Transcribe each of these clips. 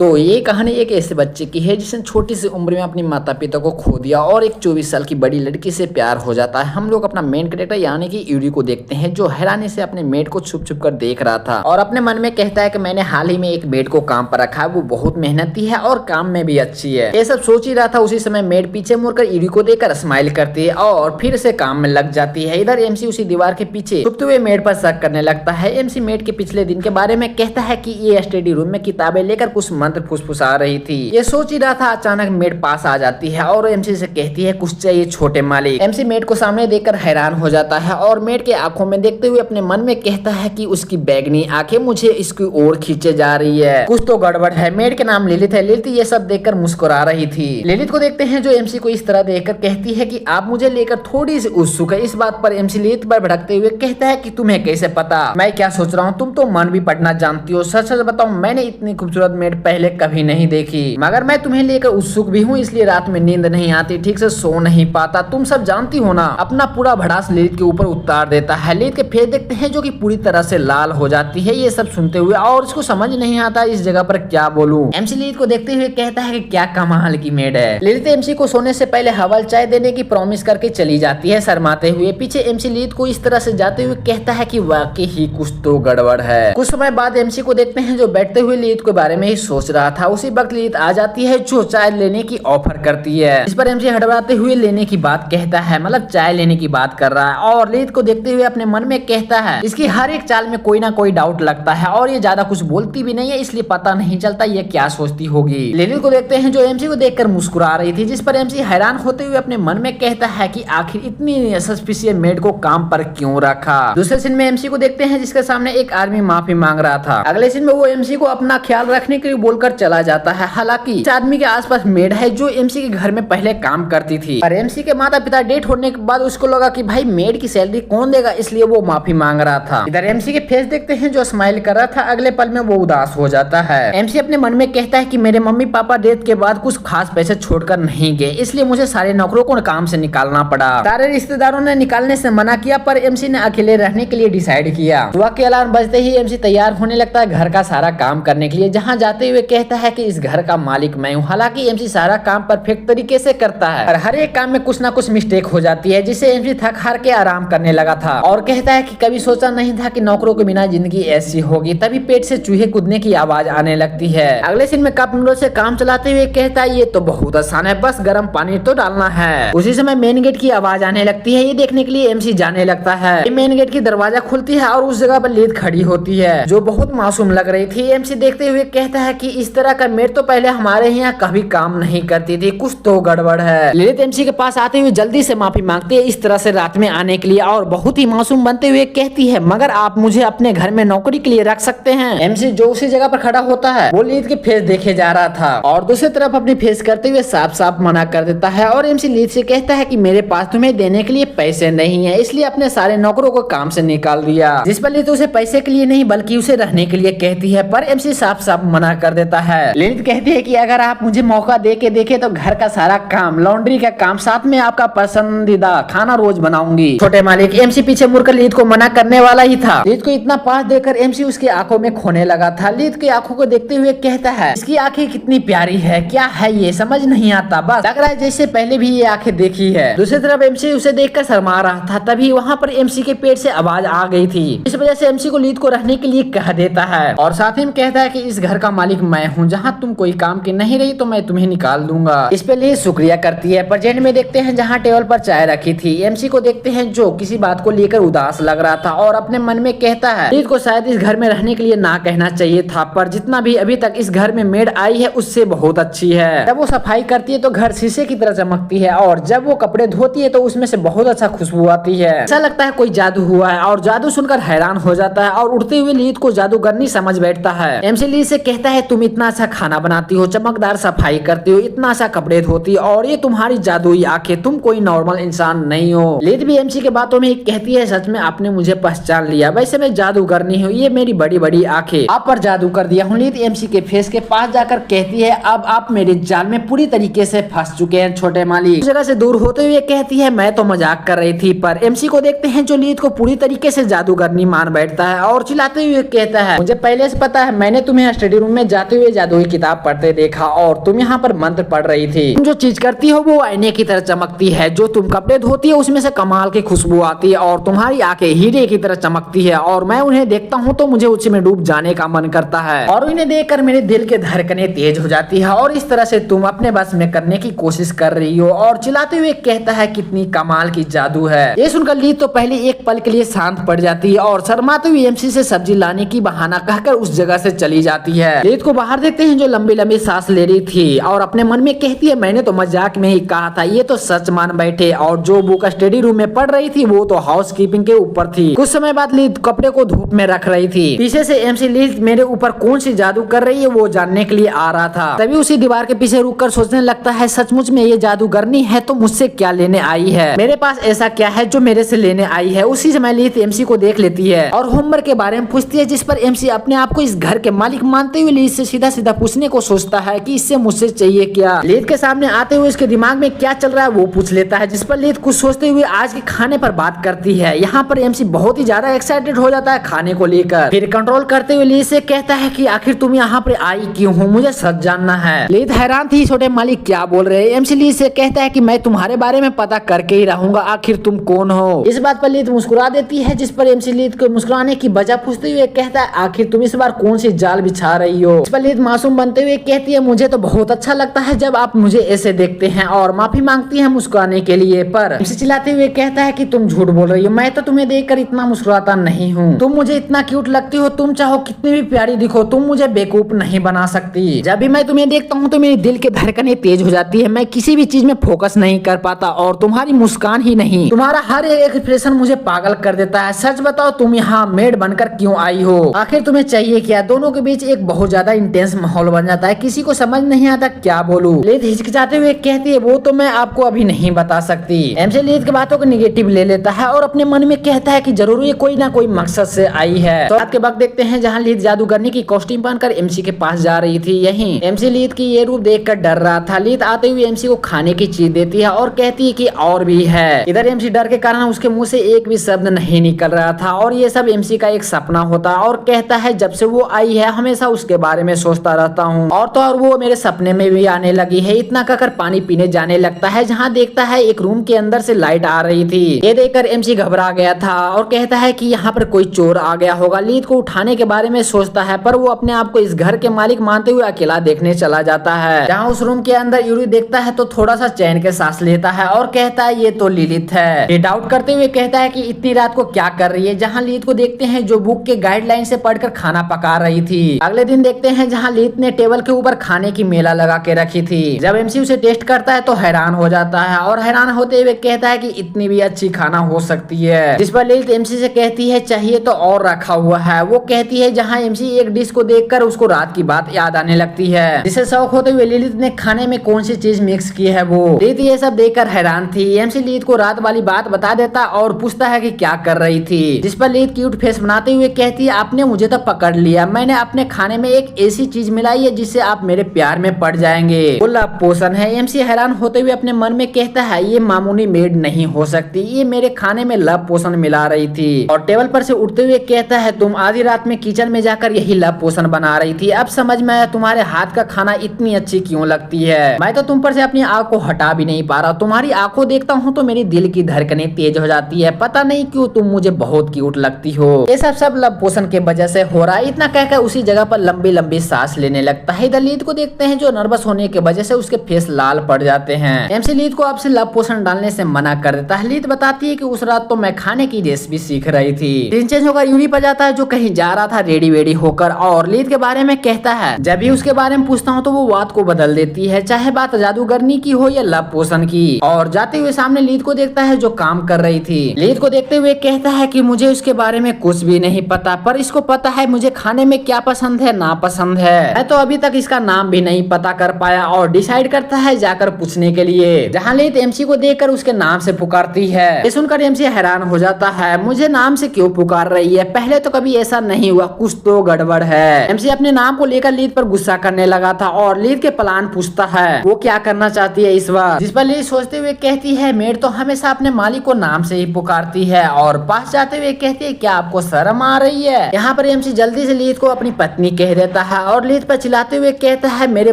तो ये कहानी एक ऐसे बच्चे की है जिसने छोटी सी उम्र में अपनी माता पिता को खो दिया और एक 24 साल की बड़ी लड़की से प्यार हो जाता है। हम लोग अपना मेन कैरेक्टर यानी कि यूरी को देखते हैं जो हैरानी से अपने मेड को छुप छुप कर देख रहा था और अपने मन में कहता है कि मैंने हाल ही में एक मेड को काम पर रखा है, वो बहुत मेहनती है और काम में भी अच्छी है। ये सब सोच ही रहा था, उसी समय मेड पीछे मुड़कर यूरी को देखकर स्माइल करती है और फिर से काम में लग जाती है। इधर एमसी उसी दीवार के पीछे छुपते हुए मेड पर शक करने लगता है। एमसी मेड के पिछले दिन के बारे में कहता है कि ये स्टडी रूम में किताबें लेकर कुछ मंत्र फुसफुसा रही थी। ये सोच ही रहा था, अचानक मेड पास आ जाती है और एमसी से कहती है कुछ चाहिए छोटे मालिक। एमसी मेड को सामने देखकर हैरान हो जाता है और मेड के आंखों में देखते हुए अपने मन में कहता है कि उसकी बैगनी आंखें मुझे इसकी ओर खींचे जा रही है, कुछ तो गड़बड़ है। मेड के नाम लिलित है। लिलित ये सब देखकर मुस्कुरा रही थी। लिलित को देखते हैं जो एमसी को इस तरह देखकर कहती है कि आप मुझे लेकर थोड़ी सी उत्सुक है। इस बात पर एमसी लिलित पर भड़कते हुए कहता है कि तुम्हें कैसे पता मैं क्या सोच रहा हूँ, तुम तो मन भी पढ़ना जानती हो। सच सच बताओ, मैंने इतनी खूबसूरत मेड पहले कभी नहीं देखी, मगर मैं तुम्हें लेकर उत्सुक भी हूँ, इसलिए रात में नींद नहीं आती, ठीक से सो नहीं पाता। तुम सब जानती हो ना। अपना पूरा भड़ास लिलित के ऊपर उतार देता है। लिलित के फेस देखते हैं जो कि पूरी तरह से लाल हो जाती है ये सब सुनते हुए और उसको समझ नहीं आता इस जगह पर क्या बोलूं। एमसी लिलित को देखते हुए कहता है कि क्या कमाल की मेड है। लिलित एमसी को सोने से पहले हवल चाय देने की प्रॉमिस करके चली जाती है शर्माते हुए। पीछे एमसी लिलित को इस तरह से जाते हुए कहता है कि वाकई ही कुछ तो गड़बड़ है। कुछ समय बाद एमसी को देखते हैं जो बैठते हुए लिलित के बारे में ही सोच रहा था। उसी वक्त लिलित आ जाती है जो चाय लेने की ऑफर करती है। इस पर एमसी हड़बड़ाते हुए लेने की बात कहता है, मतलब चाय लेने की बात कर रहा है और लिलित को देखते हुए अपने मन में कहता है इसकी हर एक चाल में कोई ना कोई डाउट लगता है और ये ज्यादा कुछ बोलती भी नहीं है, इसलिए पता नहीं चलता ये क्या सोचती होगी। लिलित को देखते हैं जो एमसी को देखकर मुस्कुरा रही थी, जिस पर एमसी हैरान होते हुए अपने मन में कहता है कि आखिर इतनी सस्पिशियस मेड को काम पर क्यों रखा। दूसरे सीन में एमसी को देखते हैं जिसके सामने एक आदमी माफी मांग रहा था। अगले सीन में वो एमसी को अपना ख्याल रखने के लिए बोलकर चला जाता है। हालांकि इस आदमी के आसपास मेड है जो एमसी के घर में पहले काम करती थी और एमसी के माता पिता डेथ होने के बाद उसको लगा कि भाई मेड की सैलरी कौन देगा, इसलिए वो माफी मांग रहा था। इधर एमसी के फेस देखते हैं जो स्माइल कर रहा था, अगले पल में वो उदास हो जाता है। एमसी अपने मन में कहता है कि मेरे मम्मी पापा डेथ के बाद कुछ खास पैसे छोड़कर नहीं गए, इसलिए मुझे सारे नौकरों को काम से निकालना पड़ा। सारे रिश्तेदारों ने निकालने से मना किया पर एमसी ने अकेले रहने के लिए डिसाइड किया। सुबह के अलार्म बजते ही एमसी तैयार होने लगता है घर का सारा काम करने के लिए, जहाँ जाते हुए कहता है कि इस घर का मालिक मैं हूँ। हालांकि एमसी सारा काम परफेक्ट तरीके से करता है और हर एक काम में कुछ ना कुछ मिस्टेक हो जाती है, जिससे एमसी थक हार के आराम करने लगा था और कहता है कि कभी सोचा नहीं था कि नौकरों के बिना जिंदगी ऐसी होगी। तभी पेट से चूहे कूदने की आवाज आने लगती है। अगले सीन में कप नूडल से काम चलाते हुए कहता है ये तो बहुत आसान है, बस गर्म पानी तो डालना है। उसी समय मेन गेट की आवाज आने लगती है। ये देखने के लिए एमसी जाने लगता है। मेन गेट की दरवाजा खुलती है और उस जगह पर लिलित खड़ी होती है जो बहुत मासूम लग रही थी। एमसी देखते हुए कहता है कि इस तरह का मेड तो पहले हमारे यहाँ कभी काम नहीं करती थी, कुछ तो गड़बड़ है। लिलित एमसी के पास आते हुए जल्दी से माफी मांगती है इस तरह से रात में आने के लिए और बहुत ही मासूम बनते हुए कहती है मगर आप मुझे अपने घर में नौकरी के लिए रख सकते हैं। एमसी जो उसी जगह पर खड़ा होता है वो लिलित के फेस देखे जा रहा था और दूसरी तरफ अपनी फेस करते हुए साफ साफ मना कर देता है और एमसी लिलित से कहता है कि मेरे पास तुम्हें देने के लिए पैसे नहीं है, इसलिए अपने सारे नौकरों को काम से निकाल दिया। जिस पर लिलित उसे पैसे के लिए नहीं बल्कि उसे रहने के लिए कहती है, पर एमसी साफ साफ मना कर देता है। लिलित कहती है कि अगर आप मुझे मौका दे के देखे तो घर का सारा काम, लॉन्ड्री का काम, साथ में आपका पसंदीदा खाना रोज बनाऊंगी। छोटे मालिक एमसी पीछे मुड़कर लिलित को मना करने वाला ही था। लिलित को इतना पास देखकर एमसी उसकी आंखों में खोने लगा था। लिलित की आंखों को देखते हुए कहता है इसकी आंखें कितनी प्यारी है, क्या है ये समझ नहीं आता, बस लग रहा है जैसे पहले भी ये आंखें देखी है। दूसरी तरफ एमसी उसे देखकर शर्मा रहा था, तभी वहाँ पर एमसी के पेट से आवाज आ गई थी। इस वजह से एमसी को लिलित को रहने के लिए कह देता है और साथ ही में कहता है कि इस घर का मालिक मैं हूँ, जहाँ तुम कोई काम की नहीं रही तो मैं तुम्हें निकाल दूंगा। इस पे लिलित शुक्रिया करती है। प्रेजेंट में देखते हैं जहाँ टेबल पर चाय रखी थी। एमसी को देखते हैं जो किसी बात को लेकर उदास लग रहा था और अपने मन में कहता है लिलित को शायद इस घर में रहने के लिए ना कहना चाहिए था, पर जितना भी अभी तक इस घर में मेड आई है उससे बहुत अच्छी है। जब वो सफाई करती है तो घर शीशे की तरह चमकती है और जब वो कपड़े धोती है तो उसमें से बहुत अच्छा खुशबू आती है। ऐसा लगता है कोई जादू हुआ है और जादू सुनकर हैरान हो जाता है और उड़ते हुए लिलित को जादूगरनी समझ बैठता है। एमसी लिलित से कहता है तुम इतना अच्छा खाना बनाती हो, चमकदार सफाई करती हो, इतना अच्छा कपड़े धोती हो और ये तुम्हारी जादुई आंखें, तुम कोई नॉर्मल इंसान नहीं हो। लिलित भी एमसी के बातों में कहती है सच में आपने मुझे पहचान लिया, वैसे मैं जादूगरनी हूँ, ये मेरी बड़ी बड़ी आंखें, आप पर जादू कर दिया हूँ। लिलित एमसी के फेस के पास जाकर कहती है अब आप मेरे जाल में पूरी तरीके से फंस चुके हैं छोटे मालिक। जगह से दूर होते हुए कहती है मैं तो मजाक कर रही थी, पर एमसी को देखते हैं जो लिलित को पूरी तरीके से जादूगरनी मान बैठता है और चिल्लाते हुए कहता है मुझे पहले से पता है, मैंने तुम्हें स्टडी रूम में जाते चिल्लाते हुए जादुई किताब पढ़ते देखा और तुम यहाँ पर मंत्र पढ़ रही थी। तुम जो चीज करती हो वो आईने की तरह चमकती है, जो तुम कपड़े धोती है उसमें से कमाल की खुशबू आती है और तुम्हारी आंखें हीरे की तरह चमकती है और मैं उन्हें देखता हूँ तो मुझे उसमें डूब जाने का मन करता है और उन्हें देखकर मेरे दिल के धड़कनें तेज हो जाती है और इस तरह से तुम अपने बस में करने की कोशिश कर रही हो। और चिल्लाते हुए कहता है कितनी कमाल की जादू है। ये सुनकर लीद तो पहले एक पल के लिए शांत पड़ जाती है और शर्माते हुए एमसी से सब्जी लाने की बहाना कहकर उस जगह से चली जाती है। लीद को बाहर देखते हैं जो लंबी लंबी सांस ले रही थी और अपने मन में कहती है मैंने तो मजाक में ही कहा था, ये तो सच मान बैठे। और जो बुक स्टडी रूम में पढ़ रही थी वो तो हाउस कीपिंग के ऊपर थी। कुछ समय बाद लीद कपड़े को धूप में रख रही थी। पीछे से एमसी लीद मेरे ऊपर कौन सी जादू कर रही है वो जानने के लिए आ रहा था। तभी उसी दीवार के पीछे रुककर सोचने लगता है सचमुच में ये जादूगरनी है तो मुझसे क्या लेने आई है, मेरे पास ऐसा क्या है जो मेरे से लेने आई है। उसी समय लीद एमसी को देख लेती है और होमवर्क के बारे में पूछती है, जिस पर एमसी अपने आप को इस घर के मालिक मानते हुए लीद से सीधा सीधा पूछने को सोचता है कि इससे मुझसे चाहिए क्या। लीद के सामने आते हुए इसके दिमाग में क्या चल रहा है वो पूछ लेता है, जिस पर लीद कुछ सोचते हुए आज के खाने पर बात करती है। यहाँ पर एमसी बहुत ही ज्यादा एक्साइटेड हो जाता है खाने को लेकर। फिर कंट्रोल करते हुए लीद से कहता है कि आखिर तुम यहाँ पर आई क्यों हो, मुझे सच जानना है। लीद हैरान थी छोटे मालिक क्या बोल रहे हैं। एमसी लीद से कहता है कि मैं तुम्हारे बारे में पता करके ही रहूंगा, आखिर तुम कौन हो। इस बात पर लीद मुस्कुरा देती है, जिस पर एमसी लीद को मुस्कुराने की वजह पूछते हुए कहता है आखिर तुम इस बार कौन सी जाल बिछा रही हो। इस पर लीद मासूम बनते हुए कहती है मुझे तो बहुत अच्छा लगता है जब आप मुझे ऐसे देखते हैं और माफी मांगती है मुस्कुराने के लिए। पर एमसी चिल्लाते हुए कहता है कि तुम झूठ बोल रही हो, मैं तो तुम्हें देखकर इतना मुस्कुराता नहीं हूँ। तुम मुझे इतना क्यूट लगती हो, तुम चाहो कितनी भी प्यारी दिखो, तुम मुझे बेवकूफ नहीं बना सकती। जब भी मैं तुम्हें देखता हूँ तो मेरे दिल के धड़कनें तेज हो जाती है, मैं किसी भी चीज में फोकस नहीं कर पाता और तुम्हारी मुस्कान ही नहीं तुम्हारा हर एक एक्सप्रेशन मुझे पागल कर देता है। सच बताओ तुम यहाँ मेड बनकर क्यों आई हो, आखिर तुम्हें चाहिए क्या। दोनों के बीच एक बहुत ज्यादा इंटेंस माहौल बन जाता है, किसी को समझ नहीं आता क्या बोलूं। लीद हिचकिचाते हुए कहती है वो तो मैं आपको अभी नहीं बता सकती। एमसी लीद की बातों को निगेटिव ले लेता है और अपने मन में कहता है कि जरूर ये कोई ना कोई मकसद से आई है। तो रात के वक्त देखते हैं जहाँ लीद जादूगरनी की कॉस्ट्यूम पहनकर एमसी के पास जा रही थी। यहीं एमसी लीद की ये रूप देखकर डर रहा था। लीद आते हुए एमसी को खाने की चीज देती है और कहती है कि और भी है। इधर एमसी डर के कारण उसके मुंह से एक भी शब्द नहीं निकल रहा था और ये सब एमसी का एक सपना होता और कहता है जब से वो आई है हमेशा उसके बारे में सोचता रहता हूँ और तो और वो मेरे सपने में भी आने लगी है। इतना कहकर पानी पीने जाने लगता है जहाँ देखता है एक रूम के अंदर से लाइट आ रही थी। ये देखकर एमसी घबरा गया था और कहता है कि यहाँ पर कोई चोर आ गया होगा। लीद को उठाने के बारे में सोचता है पर वो अपने आप को इस घर के मालिक मानते हुए अकेला देखने चला जाता है। जहाँ उस रूम के अंदर यूरी देखता है तो थोड़ा सा चैन के सांस लेता है और कहता है ये तो लिलित है। ये डाउट करते हुए कहता है कि इतनी रात को क्या कर रही है। जहाँ लीद को देखते हैं जो बुक के गाइडलाइन से पढ़कर खाना पका रही थी। अगले दिन देखते हैं जहाँ लीद ने टेबल के ऊपर खाने की मेला लगा के रखी थी। जब एमसी उसे टेस्ट करता है तो हैरान हो जाता है और हैरान होते हुए कहता है कि इतनी भी अच्छी खाना हो सकती है। जिस पर लीद एमसी से कहती है चाहिए तो और रखा हुआ है। वो कहती है जहाँ एमसी एक डिश को देखकर उसको रात की बात याद आने लगती है, जिसे शौक होते हुए लिलित ने खाने में कौन सी चीज मिक्स की है। वो लीद ये सब देखकर हैरान थी। एमसी लीद को रात वाली बात बता देता और पूछता है कि क्या कर रही थी। जिस पर लीद क्यूट फेस बनाते हुए कहती है आपने मुझे तो पकड़ लिया, मैंने अपने खाने में एक ऐसी चीज मिलाई है जिससे आप मेरे प्यार में पड़ जाएंगे। वो लव पोशन है। एमसी हैरान होते हुए अपने मन में कहता है ये मामूली मेड नहीं हो सकती, ये मेरे खाने में लव पोशन मिला रही थी। और टेबल पर से उठते हुए कहता है तुम आधी रात में किचन में जाकर यही लव पोशन बना रही थी, अब समझ में आया तुम्हारे हाथ का खाना इतनी अच्छी क्यों लगती है। मैं तो तुम पर से अपनी आंख को हटा भी नहीं पा रहा, तुम्हारी आंखों देखता हूँ तो मेरी दिल की धड़कनें तेज हो जाती है, पता नहीं क्यों तुम मुझे बहुत क्यूट लगती हो। ये सब लव पोशन के वजह से हो रहा है। इतना कहकर उसी जगह पर लंबी लंबी सांस लेने लगता है। इधर लीद को देखते हैं जो नर्वस होने की वजह से उसके फेस लाल पड़ जाते हैं। एमसी लीद को आपसे लव पोशन डालने से मना कर देता है। लीद बताती है कि उस रात तो मैं खाने की रेसिपी सीख रही थी। सीन चेंज होकर यूरी पर जाता है जो कहीं जा रहा था रेडी वेडी होकर और लीद के बारे में कहता है। जब भी उसके बारे में पूछता हूँ तो वो बात को बदल देती है, चाहे बात जादूगरनी की हो या लव पोशन की। और जाते हुए सामने लीद को देखता है जो काम कर रही थी। लीद को देखते हुए कहता है कि मुझे उसके बारे में कुछ भी नहीं पता, पर इसको पता है मुझे खाने में क्या पसंद है ना पसंद है। मैं तो अभी तक इसका नाम भी नहीं पता कर पाया और डिसाइड करता है जाकर पूछने के लिए। जहाँ लीद एमसी को देखकर उसके नाम से पुकारती है। ये सुनकर एमसी हैरान हो जाता है, मुझे नाम से क्यों पुकार रही है, पहले तो कभी ऐसा नहीं हुआ, कुछ तो गड़बड़ है। एमसी अपने नाम को लेकर लीद पर गुस्सा करने लगा था और लीद के प्लान पूछता है वो क्या करना चाहती है इस बार। जिस पर लीद सोचते हुए कहती है मेड तो हमेशा अपने मालिक को नाम से ही पुकारती है और पास जाते हुए कहती है क्या आपको शर्म आ रही है। यहाँ पर एमसी जल्दी से लीद को अपनी पत्नी कह देता है और लीत पर चिल्लाते हुए कहता है मेरे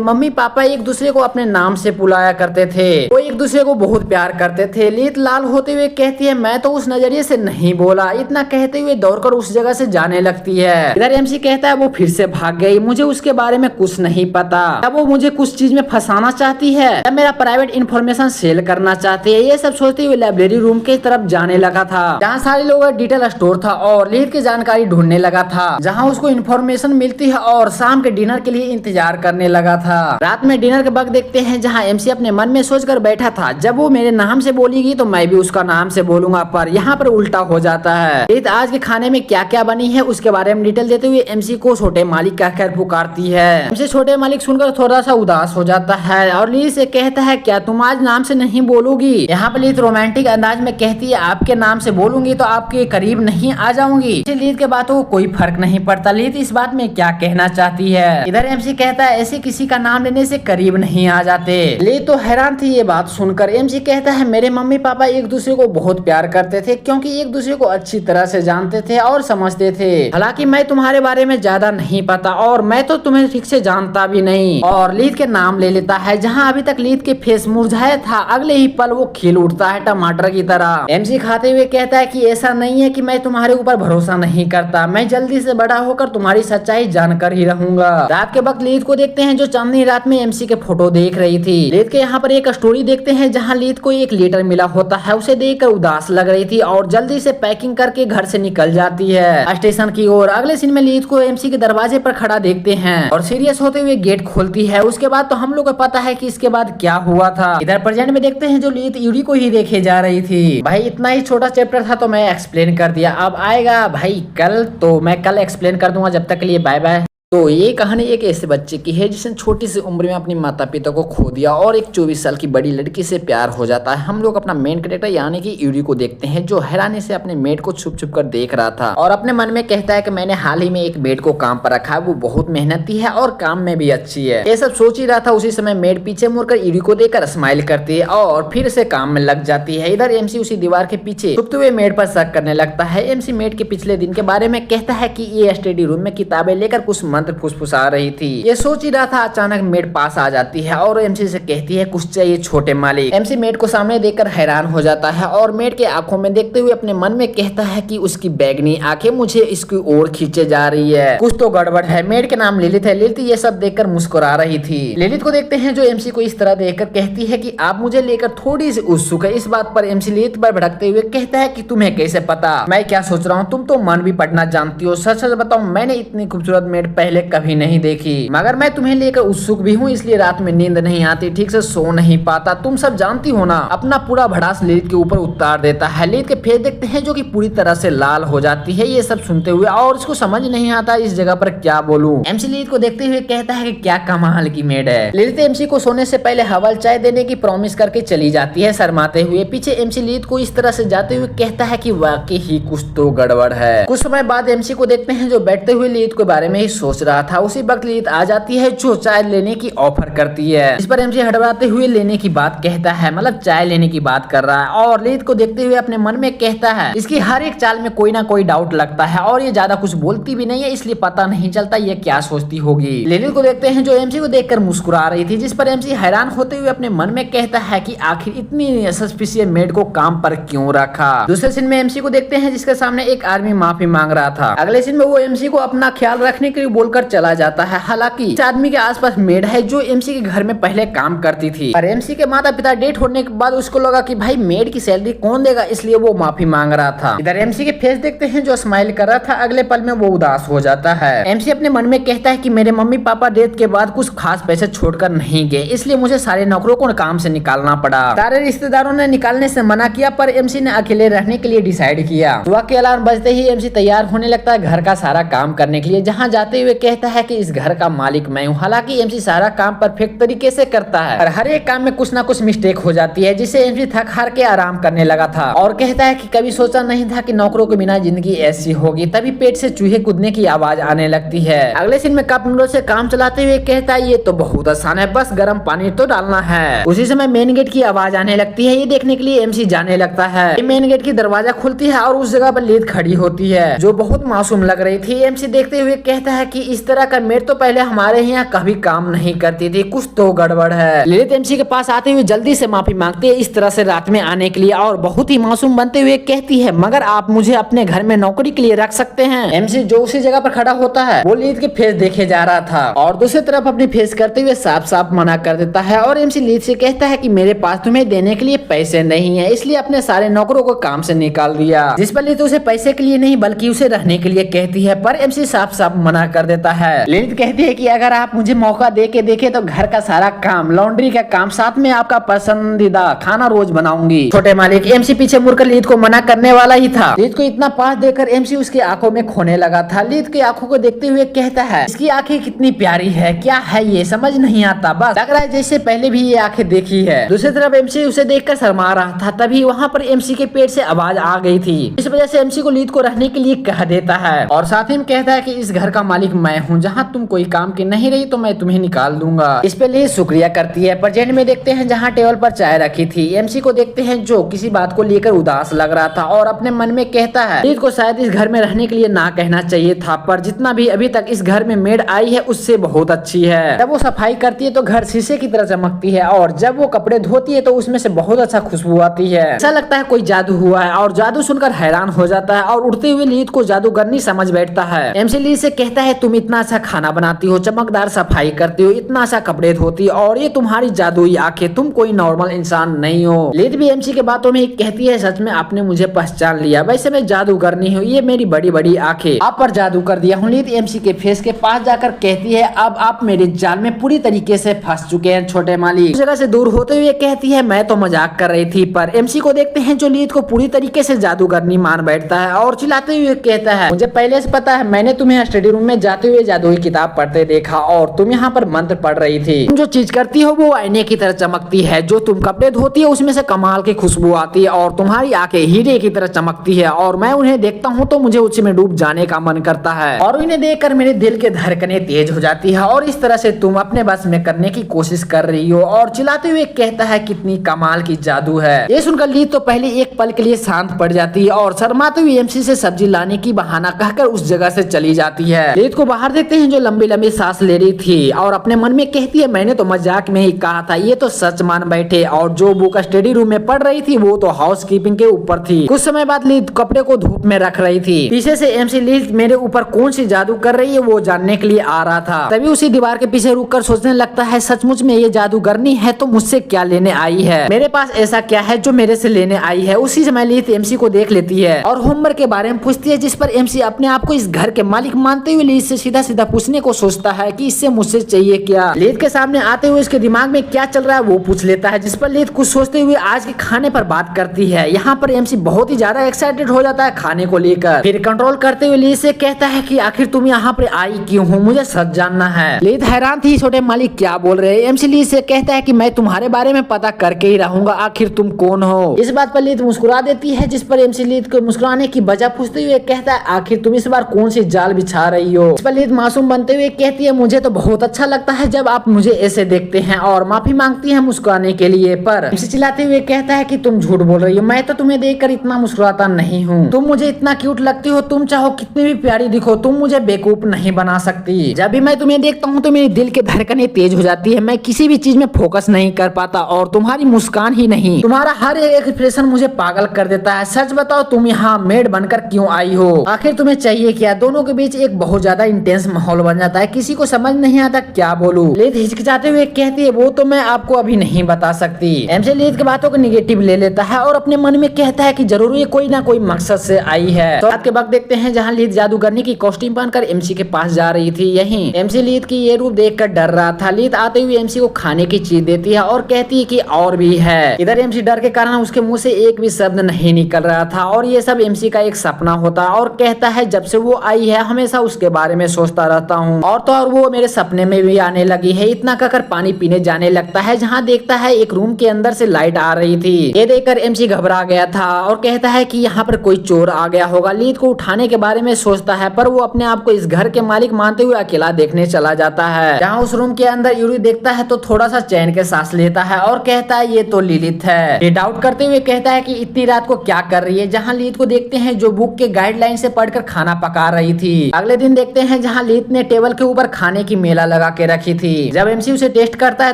मम्मी पापा एक दूसरे को अपने नाम से बुलाया करते थे, वो एक दूसरे को बहुत प्यार करते थे। लीत लाल होते हुए कहती है मैं तो उस नजरिए से नहीं बोला। इतना कहते हुए दौड़कर उस जगह से जाने लगती है। इधर एमसी कहता है वो फिर से भाग गई, मुझे उसके बारे में कुछ नहीं पता। अब वो मुझे कुछ चीज में फंसाना चाहती है या मेरा प्राइवेट इंफॉर्मेशन सेल करना चाहती है। ये सब सोचते हुए लाइब्रेरी रूम के तरफ जाने लगा था जहाँ सारे लोगों का डिटेल स्टोर था और लीत की जानकारी ढूंढने लगा था जहाँ उसको इन्फॉर्मेशन मिलती है और शाम के डिनर के लिए इंतजार करने लगा था। रात में डिनर के वक्त देखते हैं जहाँ एमसी अपने मन में सोचकर बैठा था जब वो मेरे नाम से बोलेगी तो मैं भी उसका नाम से बोलूंगा, पर यहाँ पर उल्टा हो जाता है। लीत आज के खाने में क्या क्या बनी है उसके बारे में डिटेल देते हुए एमसी को छोटे मालिक कहकर पुकारती है। एमसी छोटे मालिक सुनकर थोड़ा सा उदास हो जाता है और लीत से कहता है क्या तुम आज नाम से नहीं बोलोगी। यहाँ पर लीत रोमांटिक अंदाज में कहती है आपके नाम से बोलूंगी तो आपके करीब नहीं आ जाऊंगी। लीत के बातों को कोई फर्क नहीं पड़ता लीत इस बात में क्या कहना चाहती है। इधर एमसी कहता है ऐसे किसी का नाम लेने से करीब नहीं आ जाते। लीत तो हैरान थी ये बात सुनकर। एमसी कहता है मेरे मम्मी पापा एक दूसरे को बहुत प्यार करते थे क्योंकि एक दूसरे को अच्छी तरह से जानते थे और समझते थे। हालांकि मैं तुम्हारे बारे में ज्यादा नहीं पता और मैं तो तुम्हें ठीक से जानता भी नहीं। और लीत के नाम ले लेता है। जहाँ अभी तक लीत के फेस मुरझाया था अगले ही पल वो खिल उठता है टमाटर की तरह। एमसी खाते हुए कहता है कि ऐसा नहीं है कि मैं तुम्हारे ऊपर भरोसा नहीं करता, मैं जल्दी से बड़ा होकर तुम्हारी सच्चाई जानकर ही रहूंगा। रात के वक्त लीत को देखते हैं जो चांदनी रात में एमसी के फोटो देख रही थी। लीत के यहाँ पर एक स्टोरी देखते हैं जहाँ लीत को एक लेटर मिला होता है, उसे देखकर उदास लग रही थी और जल्दी से पैकिंग करके घर से निकल जाती है स्टेशन की ओर। अगले सीन में लीत को एमसी के दरवाजे पर खड़ा देखते हैं और सीरियस होते हुए गेट खोलती है। उसके बाद तो हम लोग को पता है कि इसके बाद क्या हुआ था। इधर प्रेजेंट में देखते हैं जो लीत यूरी को ही देखे जा रही थी। भाई इतना ही छोटा चैप्टर था तो मैं एक्सप्लेन कर दिया, अब आएगा भाई कल तो मैं कल एक्सप्लेन कर दूंगा। जब तक के लिए बाय बाय। तो ये कहानी एक ऐसे बच्चे की है जिसने छोटी सी उम्र में अपने माता पिता को खो दिया और एक 24 साल की बड़ी लड़की से प्यार हो जाता है। हम लोग अपना मेन कैरेक्टर यानी कि यूरी को देखते हैं जो हैरानी से अपने मेड को छुप छुप कर देख रहा था और अपने मन में कहता है कि मैंने हाल ही में एक मेड को काम पर रखा है, वो बहुत मेहनती है और काम में भी अच्छी है। ये सब सोच ही रहा था उसी समय मेड पीछे मुड़कर यूरी को देखकर स्माइल करती है और फिर से काम में लग जाती है। इधर एमसी उसी दीवार के पीछे छुपते हुए मेड पर शक करने लगता है। एमसी मेड के पिछले दिन के बारे में कहता है कि ये स्टडी रूम में किताबें लेकर कुछ मंत्र फुसफुसा रही थी। ये सोच ही रहा था अचानक मेड पास आ जाती है और एमसी से कहती है कुछ चाहिए छोटे मालिक। एमसी मेड को सामने देखकर हैरान हो जाता है और मेड के आंखों में देखते हुए अपने मन में कहता है कि उसकी बैगनी आंखें मुझे इसकी ओर खींचे जा रही है, कुछ तो गड़बड़ है। मेड के नाम लिलित है। लिलित ये सब देखकर मुस्कुरा रही थी। लिलित को देखते हैं जो एमसी को इस तरह देखकर कहती है कि आप मुझे लेकर थोड़ी सी उत्सुक है। इस बात पर एमसी लिलित पर भड़कते हुए कहता है कि तुम्हें कैसे पता मैं क्या सोच रहा हूँ, तुम तो मन भी पढ़ना जानती हो। सच सच बताओ मैंने इतनी खूबसूरत मेड पहले कभी नहीं देखी, मगर मैं तुम्हें लेकर उत्सुक भी हूँ इसलिए रात में नींद नहीं आती, ठीक से सो नहीं पाता। तुम सब जानती हो ना। अपना पूरा भड़ास लिलित के ऊपर उतार देता है। लिलित के फेस देखते हैं जो कि पूरी तरह से लाल हो जाती है ये सब सुनते हुए और उसको समझ नहीं आता इस जगह पर क्या बोलूं। एमसी लिलित को देखते हुए कहता है कि क्या कमाल की मेड है। लिलित एमसी को सोने से पहले हवल चाय देने की प्रॉमिस करके चली जाती है शर्माते हुए। पीछे एमसी लिलित को इस तरह से जाते हुए कहता है कि वाकई ही कुछ तो गड़बड़ है। कुछ समय बाद एमसी को देखते हैं जो बैठते हुए लिलित के बारे में ही सोच रहा था। उसी वक्त लिलित आ जाती है जो चाय लेने की ऑफर करती है। इस पर एमसी हड़बड़ाते हुए लेने की बात कहता है, मतलब चाय लेने की बात कर रहा है और लिलित को देखते हुए अपने मन में कहता है इसकी हर एक चाल में कोई ना कोई डाउट लगता है और ये ज्यादा कुछ बोलती भी नहीं है इसलिए पता नहीं चलता ये क्या सोचती होगी। लिलित को देखते हैं जो एमसी को देखकर मुस्कुरा रही थी, जिस पर एमसी हैरान होते हुए अपने मन में कहता है कि आखिर इतनी सस्पिशियस मेड को काम पर क्यों रखा। दूसरे सीन में एमसी को देखते हैं जिसके सामने एक आदमी माफी मांग रहा था। अगले सीन में वो एमसी को अपना ख्याल रखने के लिए बोलकर चला जाता है। हालांकि इस आदमी के आसपास मेड है जो एमसी के घर में पहले काम करती थी और एमसी के माता पिता डेथ होने के बाद उसको लगा कि भाई मेड की सैलरी कौन देगा, इसलिए वो माफी मांग रहा था। इधर एमसी के फेस देखते हैं जो स्माइल कर रहा था, अगले पल में वो उदास हो जाता है। एमसी अपने मन में कहता है कि मेरे मम्मी पापा डेथ के बाद कुछ खास पैसे छोड़कर नहीं गए, इसलिए मुझे सारे नौकरों को काम से निकालना पड़ा। सारे रिश्तेदारों ने निकालने से मना किया पर एमसी ने अकेले रहने के लिए डिसाइड किया। सुबह के अलार्म बजते ही एमसी तैयार होने लगता है घर का सारा काम करने के लिए, जहाँ जाते हुए कहता है कि इस घर का मालिक मैं हूँ। हालांकि एमसी सारा काम परफेक्ट तरीके से करता है और हर एक काम में कुछ ना कुछ मिस्टेक हो जाती है, जिससे एमसी थक हार के आराम करने लगा था और कहता है कि कभी सोचा नहीं था कि नौकरों के बिना जिंदगी ऐसी होगी। तभी पेट से चूहे कूदने की आवाज आने लगती है। अगले सीन में कप नूडल से काम चलाते हुए कहता है ये तो बहुत आसान है, बस गर्म पानी तो डालना है। उसी समय मेन गेट की आवाज आने लगती है। ये देखने के लिए एमसी जाने लगता है। मेन गेट की दरवाजा खुलती है और उस जगह पर लिलित खड़ी होती है जो बहुत मासूम लग रही थी। एमसी देखते हुए कहता है कि इस तरह का मेड तो पहले हमारे यहाँ कभी काम नहीं करती थी, कुछ तो गड़बड़ है। ललित एमसी के पास आते हुए जल्दी से माफी मांगती है इस तरह से रात में आने के लिए और बहुत ही मासूम बनते हुए कहती है मगर आप मुझे अपने घर में नौकरी के लिए रख सकते हैं। एमसी जो उसी जगह पर खड़ा होता है वो ललित के फेस देखे जा रहा था और दूसरी तरफ अपनी फेस करते हुए साफ साफ मना कर देता है और एमसी ललित से कहता है कि मेरे पास तुम्हें देने के लिए पैसे नहीं है, इसलिए अपने सारे नौकरों को काम से निकाल दिया। जिस पर ललित उसे पैसे के लिए नहीं बल्कि उसे रहने के लिए कहती है, पर एमसी साफ साफ मना कर देता है। ललित कहती है कि अगर आप मुझे मौका दे के देखे तो घर का सारा काम, लॉन्ड्री का काम, साथ में आपका पसंदीदा खाना रोज बनाऊंगी। छोटे मालिक एमसी पीछे मुड़कर ललित को मना करने वाला ही था। ललित को इतना पास देकर एमसी उसकी आंखों में खोने लगा था। ललित की आंखों को देखते हुए कहता है इसकी आंखें कितनी प्यारी है, क्या है ये समझ नहीं आता, बस लग रहा है जैसे पहले भी ये आंखें देखी है। दूसरी तरफ एमसी उसे देखकर शर्मा रहा था, तभी वहाँ पर एमसी के पेट से आवाज आ गई थी। इस वजह से एमसी को ललित को रहने के लिए कह देता है और साथ ही में कहता है कि इस घर का मालिक मैं हूँ, जहाँ तुम कोई काम की नहीं रही तो मैं तुम्हें निकाल दूंगा। इस पे ललित शुक्रिया करती है। प्रेजेंट में देखते हैं जहाँ टेबल पर चाय रखी थी, एमसी को देखते हैं जो किसी बात को लेकर उदास लग रहा था और अपने मन में कहता है ललित को शायद इस घर में रहने के लिए ना कहना चाहिए था, पर जितना भी अभी तक इस घर में मेड आई है उससे बहुत अच्छी है। जब वो सफाई करती है तो घर शीशे की तरह चमकती है और जब वो कपड़े धोती है तो उसमें से बहुत अच्छा खुशबू आती है। ऐसा लगता है कोई जादू हुआ है और जादू सुनकर हैरान हो जाता है और उड़ते हुए ललित को जादूगरनी समझ बैठता है। एमसी ललित से कहता है तुम इतना अच्छा खाना बनाती हो, चमकदार सफाई करती हो, इतना अच्छा कपड़े धोती हो और ये तुम्हारी जादुई आंखें, तुम कोई नॉर्मल इंसान नहीं हो। ललित भी एमसी के बातों में कहती है सच में आपने मुझे पहचान लिया, वैसे मैं जादूगरनी हूँ, ये मेरी बड़ी बड़ी आंखें, आप पर जादू कर दिया हूँ। ललित एमसी के फेस के पास जाकर कहती है अब आप मेरे जाल में पूरी तरीके से फंस चुके हैं छोटे मालिक। उस जगह से दूर होते हुए कहती है मैं तो मजाक कर रही थी, पर एमसी को देखते हैं जो ललित को पूरी तरीके से जादूगरनी मान बैठता है और चिल्लाते हुए कहता है मुझे पहले से पता है, मैंने तुम्हें स्टडी रूम में जाते हुए जादुई किताब पढ़ते देखा और तुम यहाँ पर मंत्र पढ़ रही थी। तुम जो चीज करती हो वो आईने की तरह चमकती है, जो तुम कपड़े धोती है उसमें से कमाल की खुशबू आती है और तुम्हारी आंखें हीरे की तरह चमकती है और मैं उन्हें देखता हूँ तो मुझे उसी में डूब जाने का मन करता है और उन्हें देखकर मेरे दिल के धड़कनें तेज हो जाती है और इस तरह से तुम अपने बस में करने की कोशिश कर रही हो। और चिल्लाते हुए कहता है कितनी कमाल की जादू है। ये सुनकर ललित तो पहले एक पल के लिए शांत पड़ जाती है और शर्माते हुए एमसी से सब्जी लाने की बहाना कहकर उस जगह से चली जाती है। ललित को बाहर देखते हैं जो लंबी लंबी सांस ले रही थी और अपने मन में कहती है मैंने तो मजाक में ही कहा था, ये तो सच मान बैठे। और जो बुक स्टडी रूम में पढ़ रही थी वो तो हाउस कीपिंग के ऊपर थी। कुछ समय बाद ललित कपड़े को धूप में रख रही थी, पीछे से एमसी ललित मेरे ऊपर कौन सी जादू कर रही है वो जानने के लिए आ रहा था। तभी उसी दीवार के पीछे रुककर सोचने लगता है सचमुच में ये जादूगरनी है तो मुझसे क्या लेने आई है, मेरे पास ऐसा क्या है जो मेरे से लेने आई है। उसी समय ललित एमसी को देख लेती है और होमवर्क के बारे में पूछती है, जिस पर एमसी अपने आप को इस घर के मालिक मानते हुए ललित से सीधा सीधा पूछने को सोचता है कि इससे मुझसे चाहिए क्या। ललित के सामने आते हुए इसके दिमाग में क्या चल रहा है वो पूछ लेता है, जिस पर ललित कुछ सोचते हुए आज के खाने पर बात करती है। यहाँ पर एमसी बहुत ही ज्यादा एक्साइटेड हो जाता है खाने को लेकर, फिर कंट्रोल करते हुए ललित से कहता है कि आखिर तुम यहाँ पर आई क्यों हो, मुझे सच जानना है। ललित हैरान थी छोटे मालिक क्या बोल रहे हैं। एमसी ललित से कहता है कि मैं तुम्हारे बारे में पता करके ही रहूंगा, आखिर तुम कौन हो। इस बात पर ललित मुस्कुरा देती है, जिस पर एमसी ललित को मुस्कुराने की वजह पूछते हुए कहता है आखिर तुम इस बार कौन सी जाल बिछा रही हो। इस पर ललित मासूम बनते हुए कहती है मुझे तो बहुत अच्छा लगता है जब आप मुझे ऐसे देखते हैं और माफी मांगती है मुस्कुराने के लिए। पर एमसी चिल्लाते हुए कहता है कि तुम झूठ बोल रही हो, मैं तो तुम्हें देखकर इतना मुस्कुराता नहीं हूँ, तुम मुझे इतना क्यूट लगती हो, तुम चाहो कितनी भी प्यारी दिखो तुम मुझे बेवकूफ नहीं बना सकती। जब भी मैं तुम्हें देखता हूँ तो मेरे दिल के धड़कनें तेज हो जाती है, मैं किसी भी चीज में फोकस नहीं कर पाता और तुम्हारी मुस्कान ही नहीं तुम्हारा हर एक एक्सप्रेशन मुझे पागल कर देता है। सच बताओ तुम यहाँ मेड बनकर क्यों आई हो, आखिर तुम्हें चाहिए क्या। दोनों के बीच एक बहुत ज्यादा इंटेंस माहौल बन जाता है, किसी को समझ नहीं आता क्या बोलूं। ललित हिचकिचाते हुए कहती है वो तो मैं आपको अभी नहीं बता सकती। एमसी ललित की बातों को निगेटिव ले लेता है और अपने मन में कहता है कि जरूर ये कोई ना कोई मकसद से आई है। तो रात के वक्त देखते हैं जहाँ ललित जादूगरनी की कॉस्ट्यूम पहनकर एमसी के पास जा रही थी। यहीं एमसी ललित की ये रूप देखकर डर रहा था। ललित आते हुए एमसी को खाने की चीज देती है और कहती है कि और भी है। इधर एमसी डर के कारण उसके मुंह से एक भी शब्द नहीं निकल रहा था और ये सब एमसी का एक सपना होता और कहता है जब से वो आई है हमेशा उसके बारे में सोचता रहता हूँ और तो और वो मेरे सपने में भी आने लगी है। इतना कहकर पानी पीने जाने लगता है, जहाँ देखता है एक रूम के अंदर से लाइट आ रही थी। ये देखकर एमसी घबरा गया था और कहता है कि यहाँ पर कोई चोर आ गया होगा। ललित को उठाने के बारे में सोचता है पर वो अपने आप को इस घर के मालिक मानते हुए अकेला देखने चला जाता है। जहाँ उस रूम के अंदर यूरी देखता है तो थोड़ा सा चैन के सांस लेता है और कहता है ये तो ललित है। ये डाउट करते हुए कहता है कि इतनी रात को क्या कर रही है। जहाँ ललित को देखते हैं जो बुक के गाइडलाइन से पढ़कर खाना पका रही थी। अगले दिन देखते हैं जहाँ लीत ने टेबल के ऊपर खाने की मेला लगा के रखी थी। जब एमसी उसे टेस्ट करता है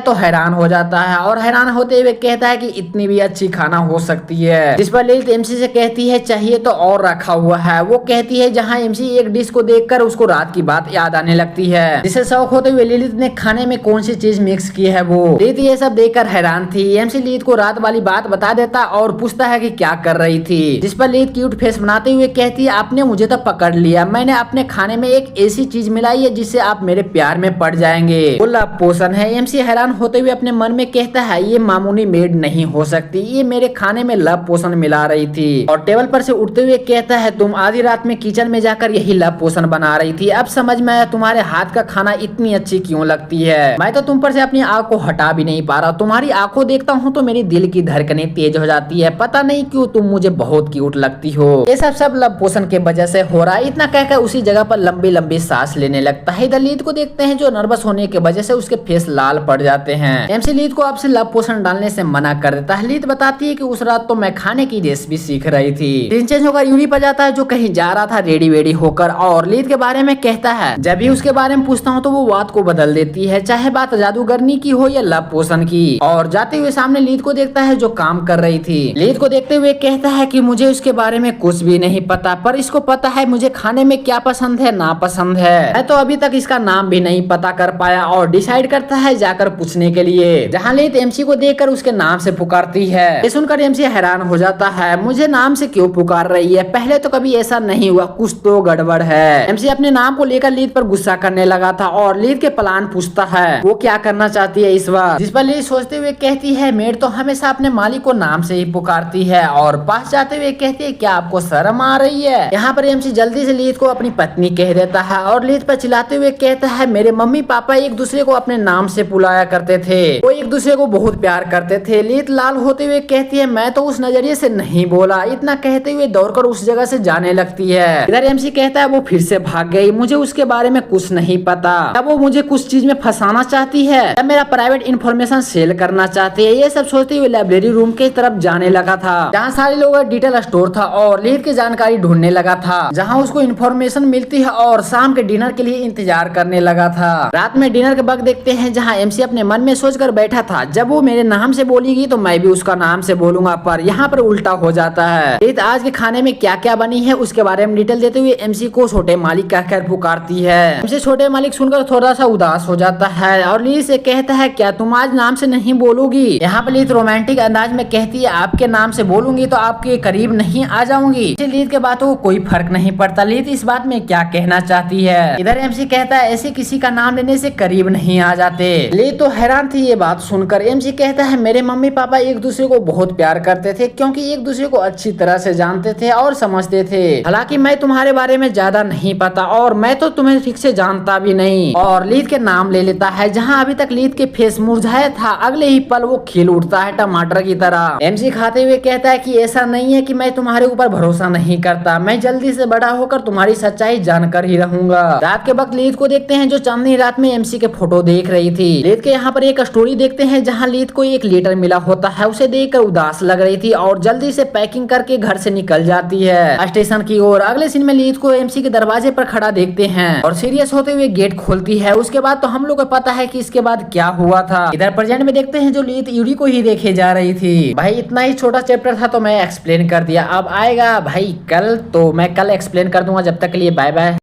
तो हैरान हो जाता है और हैरान होते हुए कहता है कि इतनी भी अच्छी खाना हो सकती है। जिस पर लीत एमसी से कहती है चाहिए तो और रखा हुआ है। वो कहती है जहाँ एमसी एक डिश को देखकर उसको रात की बात याद आने लगती है, जिसे शौक होते हुए लिलित ने खाने में कौन सी चीज मिक्स की है। वो लीत ये सब देखकर हैरान थी। एमसी लीत को रात वाली बात बता देता और पूछता है कि क्या कर रही थी, जिस पर लीत क्यूट फेस बनाते हुए कहती है आपने मुझे तो पकड़ लिया, मैंने अपने खाने में एक ऐसी चीज मिलाई है जिससे आप मेरे प्यार में पड़ जाएंगे। वो लव पोशन है। एमसी हैरान होते हुए अपने मन में कहता है ये मामूली मेड नहीं हो सकती, ये मेरे खाने में लव पोशन मिला रही थी। और टेबल पर से उठते हुए कहता है तुम आधी रात में किचन में जाकर यही लव पोशन बना रही थी, अब समझ में आया तुम्हारे हाथ का खाना इतनी अच्छी क्यों लगती है। मैं तो तुम पर से अपनी आंख को हटा भी नहीं पा रहा, तुम्हारी आंखों देखता हूँ तो मेरी दिल की धड़कनें तेज हो जाती है, पता नहीं क्यों तुम मुझे बहुत क्यूट लगती हो। ये सब लव पोशन के वजह से हो रहा है। इतना कहकर उसी जगह पर लंबी लंबी सांस लेने लगता है। इधर लीत को देखते हैं जो नर्वस होने की वजह से उसके फेस लाल पड़ जाते हैं। एमसी लीत को अब से लव पोशन डालने से मना कर देता है। लीत बताती है कि उस रात तो मैं खाने की रेसिपी सीख रही थी। सीन चेंज होकर यूरी पर जाता है जो कहीं जा रहा था रेडी वेडी होकर और लीत के बारे में कहता है। जब भी उसके बारे में पूछता हूँ तो वो बात को बदल देती है, चाहे बात जादूगरनी की हो या लव पोशन की। और जाते हुए सामने लीत को देखता है जो काम कर रही थी। लीत को देखते हुए कहता है कि मुझे उसके बारे में कुछ भी नहीं पता, पर इसको पता है मुझे खाने में क्या पसंद है ना पसंद है। मैं तो अभी तक इसका नाम भी नहीं पता कर पाया और डिसाइड करता है जाकर पूछने के लिए, जहाँ लीत एमसी को देखकर उसके नाम से पुकारती है। ये सुनकर एमसी हैरान हो जाता है, मुझे नाम से क्यों पुकार रही है, पहले तो कभी ऐसा नहीं हुआ, कुछ तो गड़बड़ है। एमसी अपने नाम को लेकर लीत पर गुस्सा करने लगा था और लीत के प्लान पूछता है वो क्या करना चाहती है इस बार, जिस पर लीत सोचते हुए कहती है मेड तो हमेशा अपने मालिक को नाम से ही पुकारती है और पास जाते हुए कहती है क्या आपको शर्म आ रही है। यहाँ पर एमसी जल्दी से लीत को अपनी पत्नी कह देता है और लीत पर चिल्लाते हुए कहता है मेरे मम्मी पापा एक दूसरे को अपने नाम से बुलाया करते थे, वो एक दूसरे को बहुत प्यार करते थे। लीत लाल होते हुए कहती है मैं तो उस नजरिए से नहीं बोला। इतना कहते हुए दौड़कर उस जगह से जाने लगती है। इधर एमसी कहता है वो फिर से भाग गई, मुझे उसके बारे में कुछ नहीं पता, अब वो मुझे कुछ चीज में फंसाना चाहती है या मेरा प्राइवेट इंफॉर्मेशन सेल करना चाहती है। ये सब सोचते हुए लाइब्रेरी रूम के तरफ जाने लगा था जहाँ सारे लोगों का डिटेल स्टोर था और लीत की जानकारी ढूंढने लगा था, जहाँ उसको इन्फॉर्मेशन मिलती है और शाम के डिनर के लिए इंतजार करने लगा था। रात में डिनर के वक्त देखते हैं जहाँ एमसी अपने मन में सोचकर बैठा था जब वो मेरे नाम से बोलेगी तो मैं भी उसका नाम से बोलूंगा, पर यहाँ पर उल्टा हो जाता है। लीत आज के खाने में क्या क्या बनी है उसके बारे में डिटेल देते हुए एमसी को छोटे मालिक कहकर पुकारती है। एमसी छोटे मालिक सुनकर थोड़ा सा उदास हो जाता है और लीत से कहता है क्या तुम आज नाम से नहीं बोलोगी। यहाँ पर लीत रोमांटिक अंदाज में कहती है आपके नाम से बोलूंगी तो आपके करीब नहीं आ जाऊंगी। लीत के बातों को कोई फर्क नहीं पड़ता, लीत इस बात में क्या कहना चाहती है। इधर एमसी कहता है ऐसे किसी का नाम लेने से करीब नहीं आ जाते। लीत तो हैरान थी ये बात सुनकर। एमसी कहता है मेरे मम्मी पापा एक दूसरे को बहुत प्यार करते थे क्योंकि एक दूसरे को अच्छी तरह से जानते थे और समझते थे। हालांकि मैं तुम्हारे बारे में ज्यादा नहीं पता और मैं तो तुम्हें ठीक से जानता भी नहीं। और लीत के नाम ले लेता है। जहाँ अभी तक लीत के फेस मुरझाया था अगले ही पल वो खिल उठता है टमाटर की तरह। एमसी खाते हुए कहता है कि ऐसा नहीं है कि मैं तुम्हारे ऊपर भरोसा नहीं करता, मैं जल्दी से बड़ा होकर तुम्हारी सच्चाई जानकर ही रहूंगा। रात के वक्त लीत को देखते हैं जो चांदनी रात में एमसी के फोटो देख रही थी। लीत के यहाँ पर एक स्टोरी देखते हैं जहाँ लीत को एक लेटर मिला होता है, उसे देखकर उदास लग रही थी और जल्दी से पैकिंग करके घर से निकल जाती है स्टेशन की ओर। अगले सीन में लीत को एमसी के दरवाजे पर खड़ा देखते हैं और सीरियस होते हुए गेट खोलती है। उसके बाद तो हम लोग को पता है कि इसके बाद क्या हुआ था। इधर प्रेजेंट में देखते हैं जो लीत यूरी को ही देखे जा रही थी। भाई इतना ही छोटा चैप्टर था तो मैं एक्सप्लेन कर दिया, अब आएगा भाई कल तो मैं कल एक्सप्लेन कर दूंगा। जब तक के लिए बाय बाय।